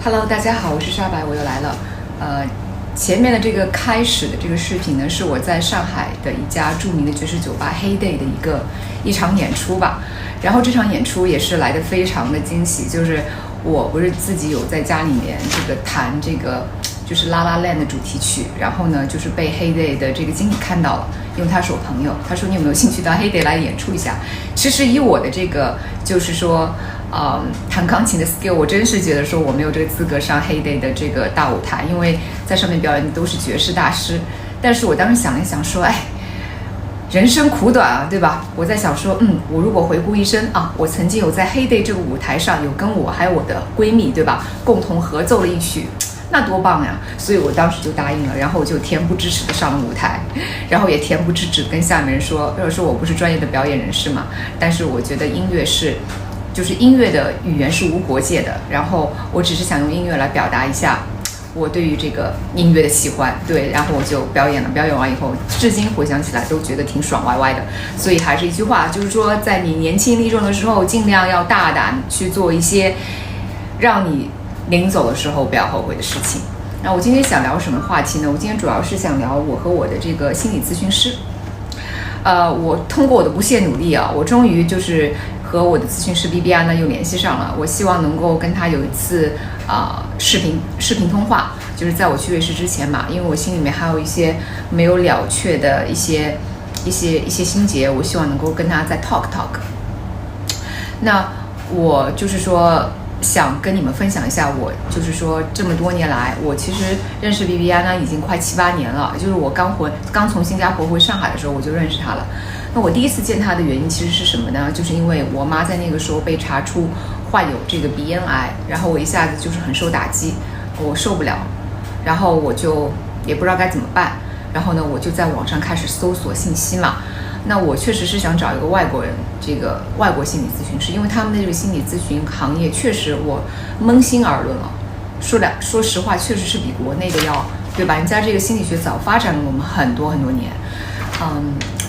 Hello， 大家好，我是沙白，我又来了。前面的这个开始的这个视频呢，是我在上海的一家著名的爵士酒吧 Heyday 的一场演出吧。然后这场演出也是来得非常的惊喜，就是我不是自己有在家里面这个弹这个就是La La Land的主题曲，然后呢就是被 Heyday 的这个经理看到了，因为他是我朋友，他说你有没有兴趣到 Heyday 来演出一下？其实以我的这个就是说弹钢琴的 skill， 我真是觉得说我没有这个资格上 Heyday 的这个大舞台，因为在上面表演的都是爵士大师。但是我当时想了一想说，人生苦短啊，对吧？我在想说，我如果回顾一生啊，我曾经有在 Heyday 这个舞台上有跟我还有我的闺蜜，对吧，共同合奏了一曲，那多棒呀！所以我当时就答应了，然后我就恬不知耻的上了舞台，然后也恬不知耻跟下面人说我不是专业的表演人士嘛，但是我觉得音乐就是音乐的语言是无国界的，然后我只是想用音乐来表达一下我对于这个音乐的喜欢，对，然后我就表演了，表演完以后，至今回想起来都觉得挺爽歪歪的。所以还是一句话，就是说，在你年轻力壮的时候，尽量要大胆去做一些让你临走的时候不要后悔的事情。那我今天想聊什么话题呢？我今天主要是想聊我和我的这个心理咨询师。我通过我的不懈努力啊，我终于就是和我的咨询师 BBI 呢又联系上了。我希望能够跟他有一次视频通话，就是在我去瑞士之前嘛，因为我心里面还有一些没有了却的一些心结，我希望能够跟他再 talk。那我就是说想跟你们分享一下，我就是说这么多年来，我其实认识 BBI 呢已经快7-8年了。就是我刚从新加坡回上海的时候，我就认识他了。那我第一次见他的原因其实是什么呢？就是因为我妈在那个时候被查出患有这个鼻咽癌，然后我一下子就是很受打击，我受不了，然后我就也不知道该怎么办，然后呢我就在网上开始搜索信息嘛。那我确实是想找一个外国人，这个外国心理咨询师，因为他们的这个心理咨询行业确实，我扪心而论啊，说实话，确实是比国内的要，对吧？人家这个心理学早发展了我们很多年，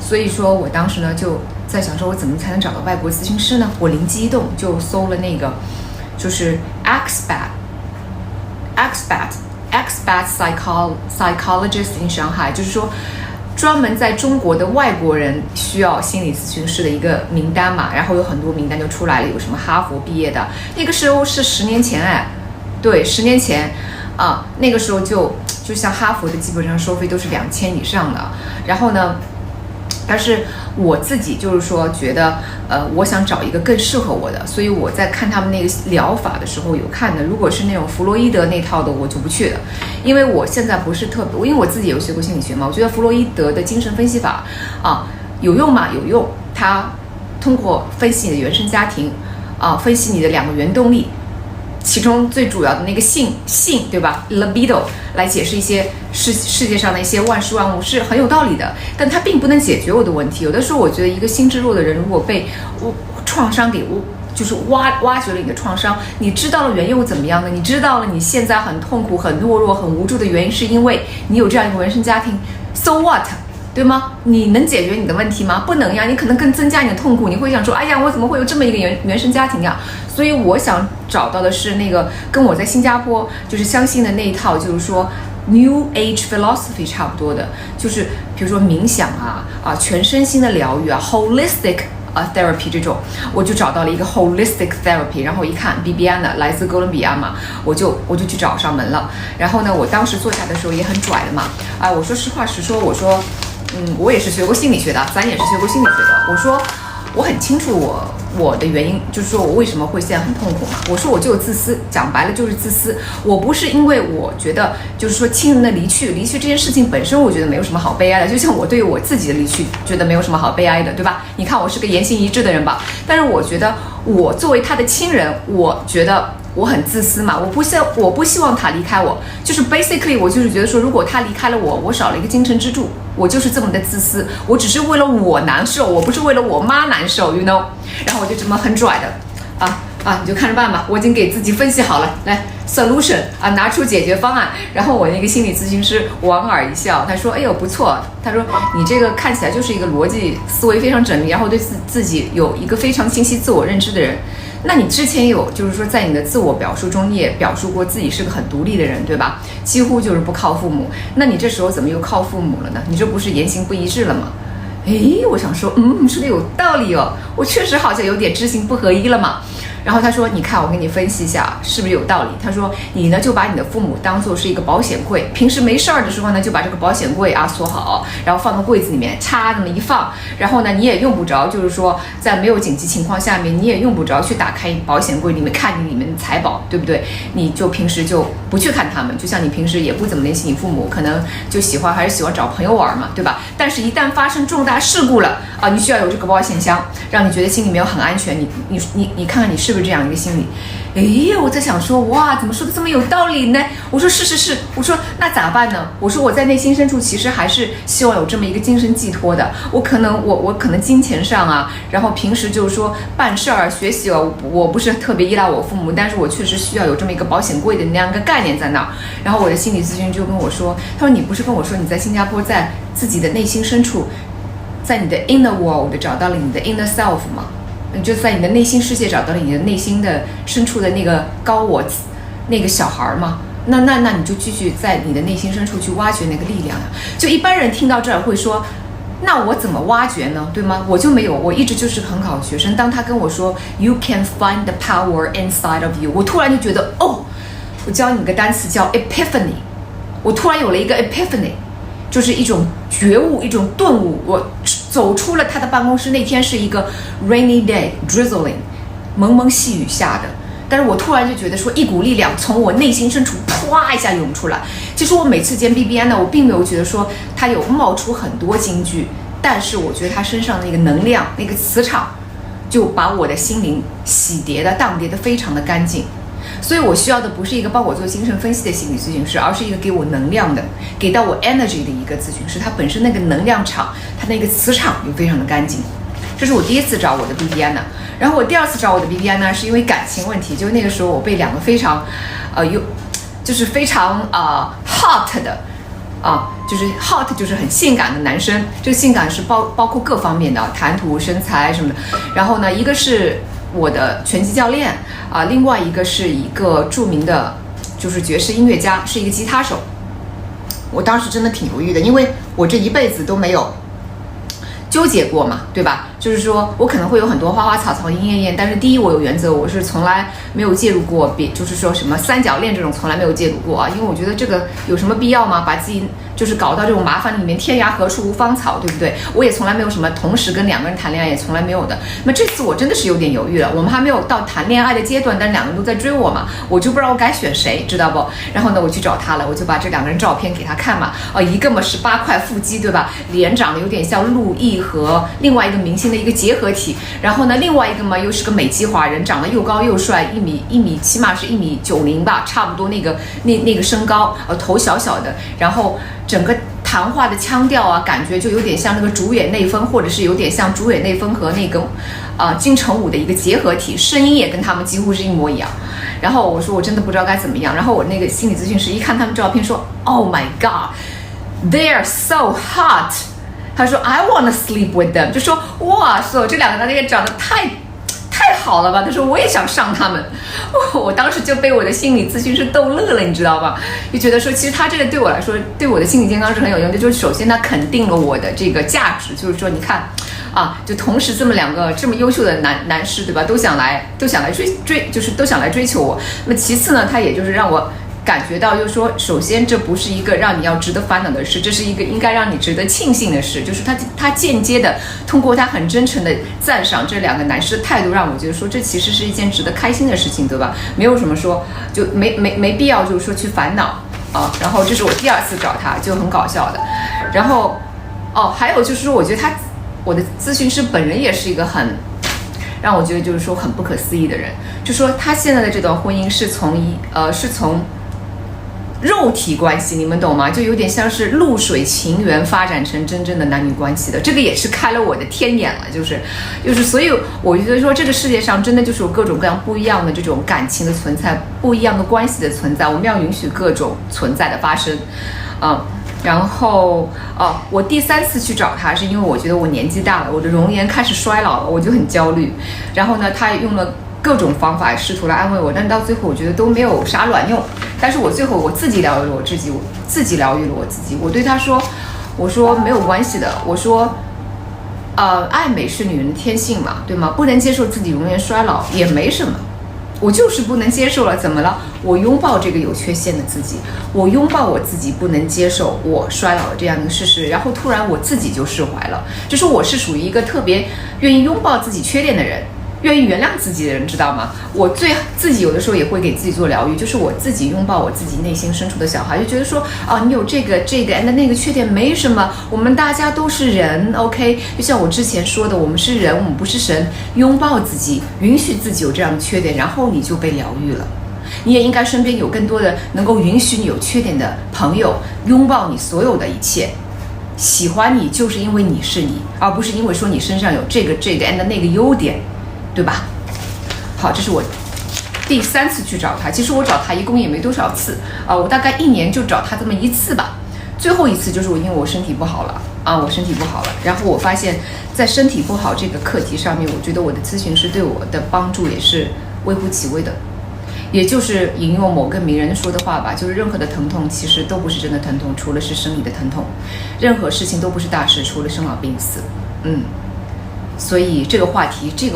所以说我当时呢就在想说，我怎么才能找到外国咨询师呢？我灵机一动就搜了那个，就是 expat psychologist in Shanghai， 就是说专门在中国的外国人需要心理咨询师的一个名单嘛，然后有很多名单就出来了，有什么哈佛毕业的，那个时候是10年前对，10年前那个时候就像哈佛的基本上收费都是2000以上的，然后呢，但是我自己就是说觉得我想找一个更适合我的，所以我在看他们那个疗法的时候有看的，如果是那种弗洛伊德那套的我就不去了，因为我现在不是特别，因为我自己有学过心理学嘛，我觉得弗洛伊德的精神分析法有用吗？有用，他通过分析你的原生家庭分析你的2个原动力，其中最主要的那个性对吧 libido 来解释一些世界上的一些万事万物是很有道理的，但它并不能解决我的问题。有的时候我觉得一个心智弱的人，如果被创伤给就是挖掘了你的创伤，你知道了缘由怎么样呢？你知道了你现在很痛苦很懦弱很无助的原因是因为你有这样一个原生家庭， so what，对吗？你能解决你的问题吗？不能呀，你可能更增加你的痛苦。你会想说，哎呀，我怎么会有这么一个原生家庭呀？所以我想找到的是那个跟我在新加坡就是相信的那一套，就是说 New Age philosophy 差不多的，就是比如说冥想全身心的疗愈holistic therapy 这种，我就找到了一个 holistic therapy， 然后一看 BBI 呢来自哥伦比亚嘛，我就去找上门了。然后呢，我当时坐下的时候也很拽的嘛，我说实话实说，我说我也是学过心理学的，咱也是学过心理学的。我说我很清楚我的原因，就是说我为什么会现在很痛苦嘛。我说我就自私，讲白了就是自私。我不是因为我觉得就是说亲人的离去这件事情本身，我觉得没有什么好悲哀的。就像我对于我自己的离去，觉得没有什么好悲哀的，对吧？你看我是个言行一致的人吧。但是我觉得我作为他的亲人，我觉得我很自私嘛，我不希望他离开我，就是 basically 我就是觉得说，如果他离开了我，我少了一个精神支柱，我就是这么的自私，我只是为了我难受，我不是为了我妈难受 ，you know。然后我就这么很拽的啊，你就看着办吧，我已经给自己分析好了，来 solution 啊，拿出解决方案。然后我那个心理咨询师莞尔一笑，他说：“哎呦，不错。”他说：“你这个看起来就是一个逻辑思维非常缜密，然后对自己有一个非常清晰自我认知的人。那你之前有就是说在你的自我表述中，你也表述过自己是个很独立的人，对吧？几乎就是不靠父母。那你这时候怎么又靠父母了呢？你这不是言行不一致了吗？”诶，我想说，说的有道理哦，我确实好像有点知行不合一了嘛。然后他说，你看我给你分析一下是不是有道理。他说你呢就把你的父母当作是一个保险柜，平时没事儿的时候呢就把这个保险柜啊锁好，然后放到柜子里面插那么一放，然后呢你也用不着，就是说在没有紧急情况下面你也用不着去打开保险柜里面看你里面的财宝，对不对？你就平时就不去看他们，就像你平时也不怎么联系你父母，可能就还是喜欢找朋友玩嘛，对吧？但是一旦发生重大事故了啊，你需要有这个保险箱，让你觉得心里面很安全。你看看你是不是这样一个心理？哎，我在想说，哇，怎么说的这么有道理呢？我说是，我说那咋办呢？我说我在内心深处其实还是希望有这么一个精神寄托的。我可能金钱上啊，然后平时就是说办事儿、学习哦，我不是特别依赖我父母，但是我确实需要有这么一个保险柜的那样一个概念在那儿。然后我的心理咨询就跟我说，他说你不是跟我说你在新加坡在自己的内心深处，在你的 inner world 找到了你的 inner self 吗？你就在你的内心世界找到了你的内心的深处的那个高我，那个小孩吗？那你就继续在你的内心深处去挖掘那个力量呀。就一般人听到这儿会说，那我怎么挖掘呢？对吗？我就没有，我一直就是个很好的学生。当他跟我说 You can find the power inside of you， 我突然就觉得我教你个单词叫 epiphany， 我突然有了一个 epiphany， 就是一种觉悟，一种顿悟。我走出了他的办公室，那天是一个 rainy day drizzling， 蒙蒙细雨下的，但是我突然就觉得说一股力量从我内心深处啪一下涌出来。其实我每次见 BBN 呢，我并没有觉得说他有冒出很多金句，但是我觉得他身上那个能量，那个磁场就把我的心灵洗涤的荡涤的非常的干净。所以我需要的不是一个帮我做精神分析的心理咨询师，而是一个给我能量的，给到我 energy 的一个咨询师。他本身那个能量场，他那个磁场又非常的干净。这是我第一次找我的 BBN 呢。然后我第二次找我的 BBN 呢，是因为感情问题。就那个时候我被两个非常就是非常hot 的就是 hot 就是很性感的男生。这个性感是包括各方面的，谈吐、身材什么的。然后呢，一个是我的拳击教练另外一个是一个著名的就是爵士音乐家，是一个吉他手。我当时真的挺犹豫的，因为我这一辈子都没有纠结过嘛，对吧？就是说我可能会有很多花花草草、莺燕燕，但是第一我有原则，我是从来没有介入过就是说什么三角恋这种从来没有介入过因为我觉得这个有什么必要吗？把自己就是搞到这种麻烦里面，天涯何处无芳草，对不对？我也从来没有什么同时跟两个人谈恋爱，也从来没有的。那么这次我真的是有点犹豫了，我们还没有到谈恋爱的阶段，但两个人都在追我嘛，我就不知道我该选谁，知道不？然后呢，我去找他了，我就把这两个人照片给他看嘛，一个嘛是8块腹肌，对吧？脸长得有点像陆毅和另外一个明星的一个结合体，然后呢，另外一个嘛又是个美籍华人，长得又高又帅，一米起码是1.90米吧，差不多那个身高，头小小的，然后整个谈话的腔调感觉就有点像那个竹野内丰，或者是有点像竹野内丰和那个金城武的一个结合体，声音也跟他们几乎是一模一样。然后我说我真的不知道该怎么样，然后我那个心理咨询师一看他们照片说 Oh my God they are so hot， 他说 I want to sleep with them， 就说哇塞这两个男的也长得太好了吧，他说我也想上他们。我当时就被我的心理咨询师逗乐了，你知道吧？就觉得说其实他这个对我来说，对我的心理健康是很有用的。就是首先他肯定了我的这个价值，就是说你看就同时这么两个这么优秀的男士，对吧？都想来就是都想来追求我。那么其次呢，他也就是让我感觉到，就是说首先这不是一个让你要值得烦恼的事，这是一个应该让你值得庆幸的事。就是他间接的通过他很真诚的赞赏这两个男士的态度，让我觉得说这其实是一件值得开心的事情，对吧？没有什么说就没必要就是说去烦恼然后这是我第二次找他，就很搞笑的。然后还有就是说我觉得我的咨询师本人也是一个很让我觉得就是说很不可思议的人。就说他现在的这段婚姻是从肉体关系，你们懂吗？就有点像是露水情缘发展成真正的男女关系的，这个也是开了我的天眼了，所以我觉得说这个世界上真的就是有各种各样不一样的这种感情的存在，不一样的关系的存在，我们要允许各种存在的发生，然后我第3次去找他是因为我觉得我年纪大了，我的容颜开始衰老了，我就很焦虑，然后呢，他也用了各种方法试图来安慰我，但到最后我觉得都没有啥卵用。但是我最后我自己疗愈了我自己，我对他说，我说没有关系的，我说，爱美是女人的天性嘛，对吗？不能接受自己容颜衰老也没什么，我就是不能接受了，怎么了？我拥抱这个有缺陷的自己，我拥抱我自己不能接受我衰老的这样的事实，然后突然我自己就释怀了，就是我是属于一个特别愿意拥抱自己缺点的人，愿意原谅自己的人，知道吗？我自己有的时候也会给自己做疗愈，就是我自己拥抱我自己内心深处的小孩，就觉得说你有这个那个缺点没什么，我们大家都是人 ，OK？ 就像我之前说的，我们是人，我们不是神，拥抱自己，允许自己有这样的缺点，然后你就被疗愈了。你也应该身边有更多的能够允许你有缺点的朋友，拥抱你所有的一切。喜欢你就是因为你是你，而不是因为说你身上有这个那个优点，对吧？好，这是我第3次去找他。其实我找他一共也没多少次我大概1年就找他这么1次吧。最后一次就是因为我身体不好了然后我发现在身体不好这个课题上面，我觉得我的咨询师对我的帮助也是微乎其微的。也就是引用某个名人说的话吧，就是任何的疼痛其实都不是真的疼痛，除了是生理的疼痛，任何事情都不是大事，除了生老病死。所以这个话题这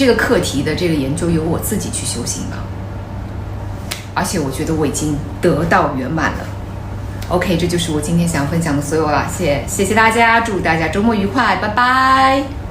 个课题的这个研究由我自己去修行了，而且我觉得我已经得到圆满了。OK， 这就是我今天想分享的所有了，谢谢大家，祝大家周末愉快，拜拜。